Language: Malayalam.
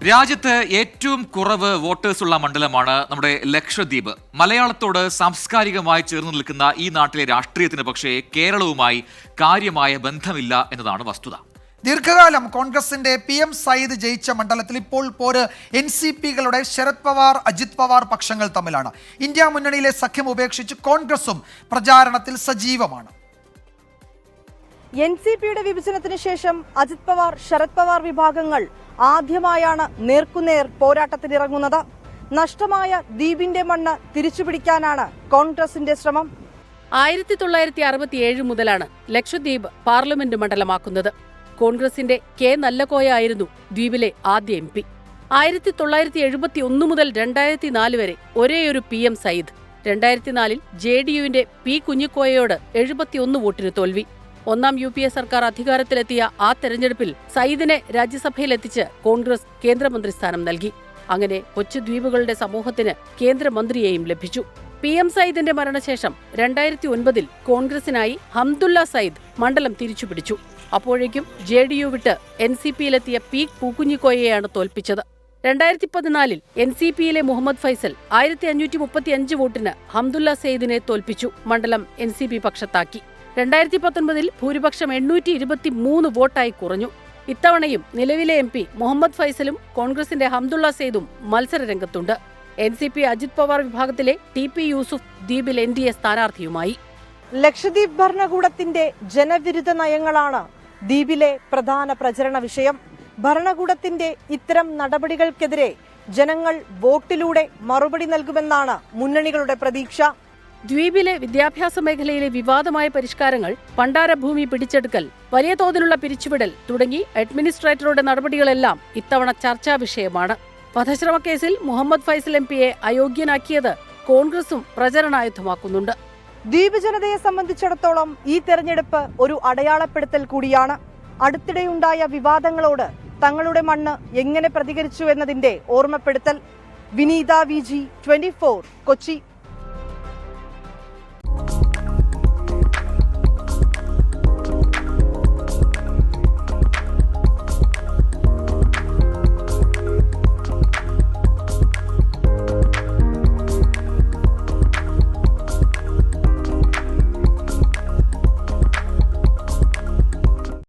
രാജ്യത്ത് ഏറ്റവും കുറവ് വോട്ടേഴ്സുള്ള മണ്ഡലമാണ് നമ്മുടെ ലക്ഷദ്വീപ്. മലയാളത്തോട് സാംസ്കാരികമായി ചേർന്ന് നിൽക്കുന്ന ഈ നാട്ടിലെ രാഷ്ട്രീയത്തിന് പക്ഷേ കേരളവുമായി കാര്യമായ ബന്ധമില്ല എന്നതാണ് വസ്തുത. ദീർഘകാലം കോൺഗ്രസിന്റെ PM സയ്യിദ് ജയിച്ച മണ്ഡലത്തിൽ ഇപ്പോൾ പോര് NCPകളുടെ ശരത് പവാർ, അജിത് പവാർ പക്ഷങ്ങൾ തമ്മിലാണ്. ഇന്ത്യ മുന്നണിയിലെ സഖ്യം ഉപേക്ഷിച്ച് കോൺഗ്രസും പ്രചാരണത്തിൽ സജീവമാണ്. NCPയുടെ വിഭജനത്തിന് ശേഷം അജിത് പവാർ, ശരത് പവാർ വിഭാഗങ്ങൾ ആദ്യമായാണ് നേർക്കുനേർ പോരാട്ടത്തിനിറങ്ങുന്നത്. നഷ്ടമായ ദ്വീപിന്റെ മണ്ണ് തിരിച്ചുപിടിക്കാനാണ് കോൺഗ്രസിന്റെ ശ്രമം. 1967 മുതലാണ് ലക്ഷദ്വീപ് പാർലമെന്റ് മണ്ഡലമാക്കുന്നത്. കോൺഗ്രസിന്റെ K നല്ലകോയ ആയിരുന്നു ദ്വീപിലെ ആദ്യ MP. 1971 മുതൽ 2004 വരെ ഒരേയൊരു PM സയ്യിദ്. 2004-ൽ JDUവിന്റെ P കുഞ്ഞിക്കോയയോട് 71 വോട്ടിന് തോൽവി. ഒന്നാം UPA സർക്കാർ അധികാരത്തിലെത്തിയ ആ തെരഞ്ഞെടുപ്പിൽ സയ്യിദിനെ രാജ്യസഭയിലെത്തിച്ച് കോൺഗ്രസ് കേന്ദ്രമന്ത്രി സ്ഥാനം നൽകി. അങ്ങനെ കൊച്ചു ദ്വീപുകളുടെ സമൂഹത്തിന് കേന്ദ്രമന്ത്രിയെയും ലഭിച്ചു. PM സയ്യിദിന്റെ മരണശേഷം 2009-ൽ കോൺഗ്രസിനായി ഹംദുല്ല സയ്യിദ് മണ്ഡലം തിരിച്ചുപിടിച്ചു. അപ്പോഴേക്കും JDU വിട്ട് NCPയിലെത്തിയ P പൂക്കുഞ്ഞിക്കോയയെയാണ് തോൽപ്പിച്ചത്. 2014-ൽ NCPയിലെ മുഹമ്മദ് ഫൈസൽ 1535 വോട്ടിന് ഹംദുല്ല സയ്യിദിനെ തോൽപ്പിച്ചു മണ്ഡലം NCP പക്ഷത്താക്കി. 2019-ൽ ഭൂരിപക്ഷം 823 വോട്ടായി കുറഞ്ഞു. ഇത്തവണയും നിലവിലെ MP മുഹമ്മദ് ഫൈസലും കോൺഗ്രസിന്റെ ഹംദുള്ള സയ്യിദും മത്സരരംഗത്തുണ്ട്. NCP അജിത് പവാർ വിഭാഗത്തിലെ TP യൂസുഫ് ദ്വീപിൽ NDA സ്ഥാനാർത്ഥിയുമായി. ലക്ഷദ്വീപ് ഭരണകൂടത്തിന്റെ ജനവിരുദ്ധ നയങ്ങളാണ് ദ്വീപിലെ പ്രധാന പ്രചരണ വിഷയം. ഭരണകൂടത്തിന്റെ ഇത്തരം നടപടികൾക്കെതിരെ ജനങ്ങൾ വോട്ടിലൂടെ മറുപടി നൽകുമെന്നാണ് മുന്നണികളുടെ പ്രതീക്ഷ. ദ്വീപിലെ വിദ്യാഭ്യാസ മേഖലയിലെ വിവാദമായ പരിഷ്കാരങ്ങൾ, പണ്ടാരഭൂമി പിടിച്ചെടുക്കൽ, വലിയ തോതിലുള്ള പിരിച്ചുവിടൽ തുടങ്ങി അഡ്മിനിസ്ട്രേറ്ററുടെ നടപടികളെല്ലാം ഇത്തവണ ചർച്ചാ വിഷയമാണ്. വധശ്രമക്കേസിൽ മുഹമ്മദ് ഫൈസൽ MPയെ അയോഗ്യനാക്കിയത് കോൺഗ്രസും പ്രചരണായുധമാക്കുന്നുണ്ട്. ദ്വീപ് ജനതയെ സംബന്ധിച്ചിടത്തോളം ഈ തെരഞ്ഞെടുപ്പ് ഒരു അടയാളപ്പെടുത്തൽ കൂടിയാണ്. അടുത്തിടെയുണ്ടായ വിവാദങ്ങളോട് തങ്ങളുടെ മണ്ണ് എങ്ങനെ പ്രതികരിച്ചു എന്നതിന്റെ ഓർമ്മപ്പെടുത്തൽ. വിനീത VG, 24, കൊച്ചി.